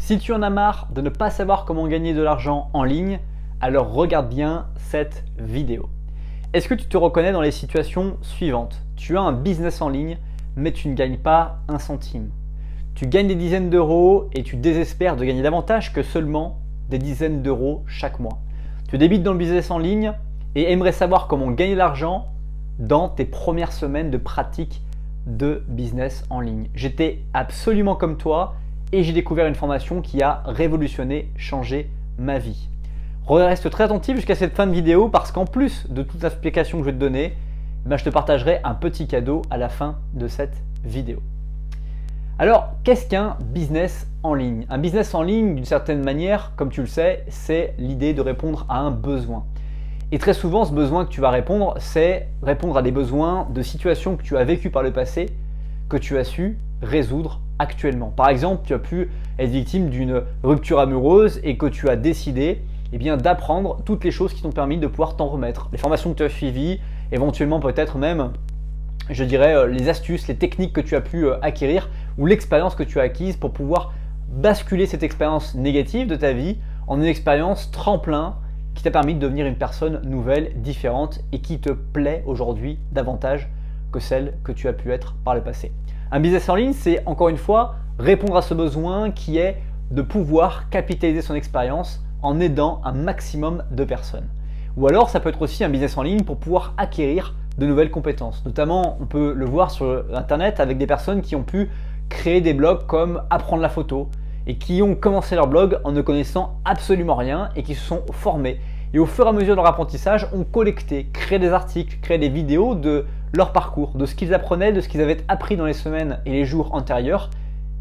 Si tu en as marre de ne pas savoir comment gagner de l'argent en ligne, alors regarde bien cette vidéo. Est-ce que tu te reconnais dans les situations suivantes? Tu as un business en ligne, mais tu ne gagnes pas un centime. Tu gagnes des dizaines d'euros et tu désespères de gagner davantage que seulement des dizaines d'euros chaque mois. Tu débites dans le business en ligne et aimerais savoir comment gagner de l'argent dans tes premières semaines de pratique de business en ligne. J'étais absolument comme toi et j'ai découvert une formation qui a révolutionné, changé ma vie. Reste très attentif jusqu'à cette fin de vidéo parce qu'en plus de toute l'explication que je vais te donner, je te partagerai un petit cadeau à la fin de cette vidéo. Alors, qu'est-ce qu'un business en ligne? Un business en ligne, d'une certaine manière, comme tu le sais, c'est l'idée de répondre à un besoin. Et très souvent, ce besoin que tu vas répondre, c'est répondre à des besoins de situations que tu as vécues par le passé, que tu as su résoudre actuellement. Par exemple, tu as pu être victime d'une rupture amoureuse et que tu as décidé d'apprendre toutes les choses qui t'ont permis de pouvoir t'en remettre. Les formations que tu as suivies, éventuellement peut-être même, je dirais, les astuces, les techniques que tu as pu acquérir ou l'expérience que tu as acquise pour pouvoir basculer cette expérience négative de ta vie en une expérience tremplin qui t'a permis de devenir une personne nouvelle, différente et qui te plaît aujourd'hui davantage que celle que tu as pu être par le passé. Un business en ligne, c'est encore une fois répondre à ce besoin qui est de pouvoir capitaliser son expérience en aidant un maximum de personnes. Ou alors ça peut être aussi un business en ligne pour pouvoir acquérir de nouvelles compétences. Notamment, on peut le voir sur internet avec des personnes qui ont pu créer des blogs comme apprendre la photo et qui ont commencé leur blog en ne connaissant absolument rien et qui se sont formés. Et au fur et à mesure de leur apprentissage, ont collecté, créé des articles, créé des vidéos de leur parcours, de ce qu'ils apprenaient, de ce qu'ils avaient appris dans les semaines et les jours antérieurs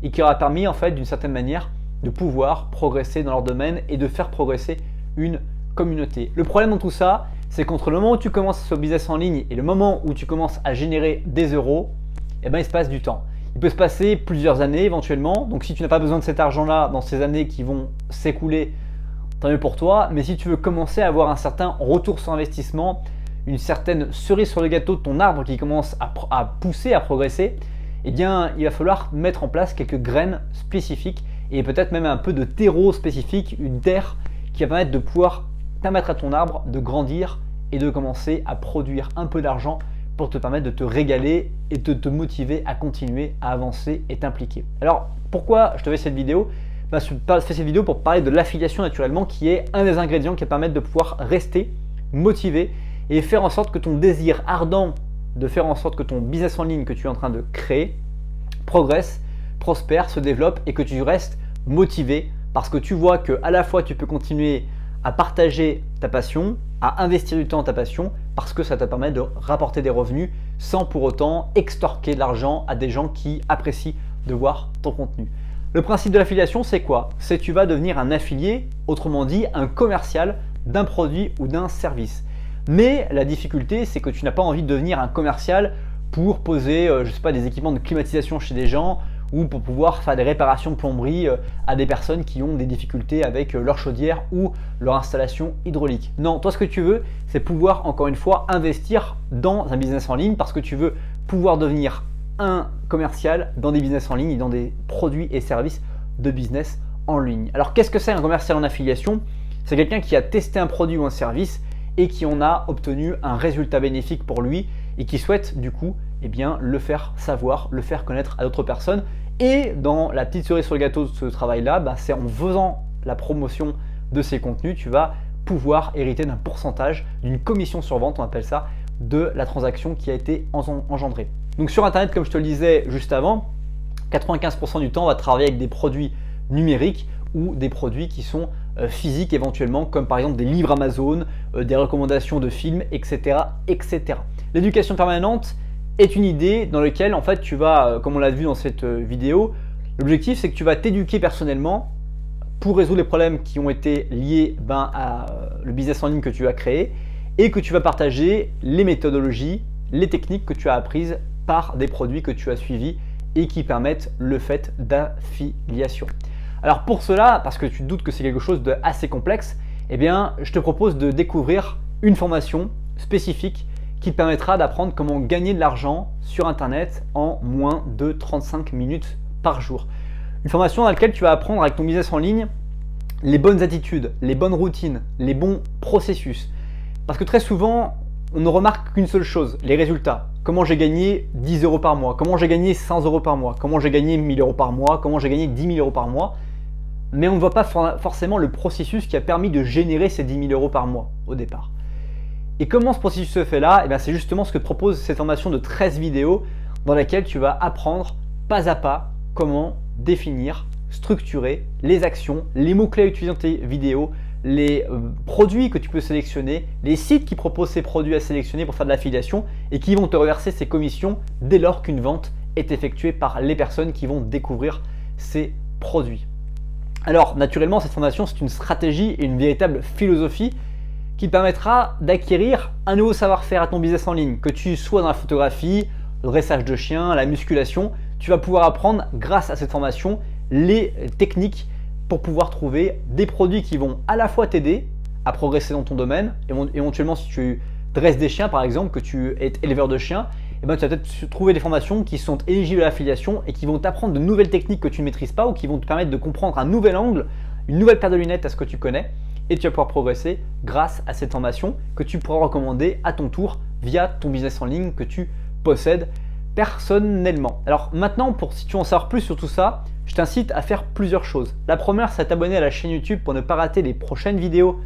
et qui leur a permis en fait d'une certaine manière de pouvoir progresser dans leur domaine et de faire progresser une communauté. Le problème dans tout ça, c'est qu'entre le moment où tu commences ce business en ligne et le moment où tu commences à générer des euros, il se passe du temps. Il peut se passer plusieurs années éventuellement. Donc si tu n'as pas besoin de cet argent-là dans ces années qui vont s'écouler, tant mieux pour toi. Mais si tu veux commencer à avoir un certain retour sur investissement, une certaine cerise sur le gâteau de ton arbre qui commence à pousser, à progresser, il va falloir mettre en place quelques graines spécifiques et peut-être même un peu de terreau spécifique, une terre qui va permettre de pouvoir permettre à ton arbre de grandir et de commencer à produire un peu d'argent pour te permettre de te régaler et de te motiver à continuer à avancer et t'impliquer. Alors pourquoi je te fais cette vidéo? Je fais cette vidéo pour parler de l'affiliation naturellement qui est un des ingrédients qui va permettre de pouvoir rester motivé et faire en sorte que ton désir ardent de faire en sorte que ton business en ligne que tu es en train de créer progresse, prospère, se développe et que tu restes motivé parce que tu vois que à la fois tu peux continuer à partager ta passion, à investir du temps dans ta passion parce que ça te permet de rapporter des revenus sans pour autant extorquer de l'argent à des gens qui apprécient de voir ton contenu. Le principe de l'affiliation, c'est quoi? C'est que tu vas devenir un affilié, autrement dit un commercial d'un produit ou d'un service. Mais la difficulté, c'est que tu n'as pas envie de devenir un commercial pour poser des équipements de climatisation chez des gens ou pour pouvoir faire des réparations de plomberie à des personnes qui ont des difficultés avec leur chaudière ou leur installation hydraulique. Non, toi ce que tu veux, c'est pouvoir encore une fois investir dans un business en ligne parce que tu veux pouvoir devenir un commercial dans des business en ligne et dans des produits et services de business en ligne. Alors qu'est-ce que c'est un commercial en affiliation? C'est quelqu'un qui a testé un produit ou un service et qui en a obtenu un résultat bénéfique pour lui et qui souhaite du coup le faire savoir, le faire connaître à d'autres personnes. Et dans la petite cerise sur le gâteau de ce travail-là, c'est en faisant la promotion de ces contenus, tu vas pouvoir hériter d'un pourcentage, d'une commission sur vente, on appelle ça, de la transaction qui a été engendrée. Donc sur Internet, comme je te le disais juste avant, 95% du temps, on va travailler avec des produits numériques ou des produits qui sont physiques éventuellement, comme par exemple des livres Amazon, des recommandations de films, etc. etc. L'éducation permanente est une idée dans laquelle en fait tu vas, comme on l'a vu dans cette vidéo, l'objectif c'est que tu vas t'éduquer personnellement pour résoudre les problèmes qui ont été liés à le business en ligne que tu as créé et que tu vas partager les méthodologies, les techniques que tu as apprises par des produits que tu as suivis et qui permettent le fait d'affiliation. Alors pour cela, parce que tu te doutes que c'est quelque chose d'assez complexe, je te propose de découvrir une formation spécifique qui te permettra d'apprendre comment gagner de l'argent sur Internet en moins de 35 minutes par jour. Une formation dans laquelle tu vas apprendre avec ton business en ligne les bonnes attitudes, les bonnes routines, les bons processus. Parce que très souvent, on ne remarque qu'une seule chose, les résultats. Comment j'ai gagné 10 euros par mois, comment j'ai gagné 100 euros par mois, comment j'ai gagné 1000 euros par mois, comment j'ai gagné 10 000 euros par mois. Mais on ne voit pas forcément le processus qui a permis de générer ces 10 000 euros par mois au départ. Et comment ce processus se fait là? C'est justement ce que propose cette formation de 13 vidéos dans laquelle tu vas apprendre pas à pas comment définir, structurer les actions, les mots-clés à utiliser dans tes vidéos, les produits que tu peux sélectionner, les sites qui proposent ces produits à sélectionner pour faire de l'affiliation et qui vont te reverser ces commissions dès lors qu'une vente est effectuée par les personnes qui vont découvrir ces produits. Alors naturellement, cette formation, c'est une stratégie et une véritable philosophie qui permettra d'acquérir un nouveau savoir-faire à ton business en ligne, que tu sois dans la photographie, le dressage de chiens, la musculation. Tu vas pouvoir apprendre grâce à cette formation les techniques pour pouvoir trouver des produits qui vont à la fois t'aider à progresser dans ton domaine. Éventuellement, si tu dresses des chiens par exemple, que tu es éleveur de chiens, tu vas peut-être trouver des formations qui sont éligibles à l'affiliation et qui vont t'apprendre de nouvelles techniques que tu ne maîtrises pas ou qui vont te permettre de comprendre un nouvel angle, une nouvelle paire de lunettes à ce que tu connais, et tu vas pouvoir progresser grâce à cette formation que tu pourras recommander à ton tour via ton business en ligne que tu possèdes personnellement. Alors maintenant, si tu veux en savoir plus sur tout ça, je t'incite à faire plusieurs choses. La première, c'est à t'abonner à la chaîne YouTube pour ne pas rater les prochaines vidéos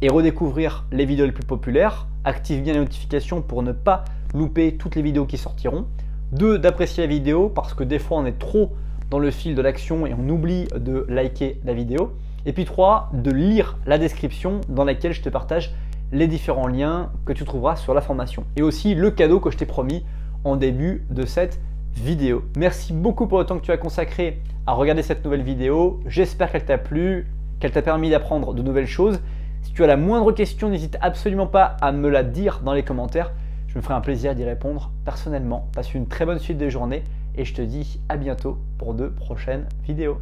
et redécouvrir les vidéos les plus populaires. Active bien les notifications pour ne pas louper toutes les vidéos qui sortiront. 2, d'apprécier la vidéo parce que des fois on est trop dans le fil de l'action et on oublie de liker la vidéo. Et puis 3, de lire la description dans laquelle je te partage les différents liens que tu trouveras sur la formation. Et aussi le cadeau que je t'ai promis en début de cette vidéo. Merci beaucoup pour le temps que tu as consacré à regarder cette nouvelle vidéo. J'espère qu'elle t'a plu, qu'elle t'a permis d'apprendre de nouvelles choses. Si tu as la moindre question, n'hésite absolument pas à me la dire dans les commentaires. Je me ferai un plaisir d'y répondre personnellement. Passe une très bonne suite de journée et je te dis à bientôt pour de prochaines vidéos.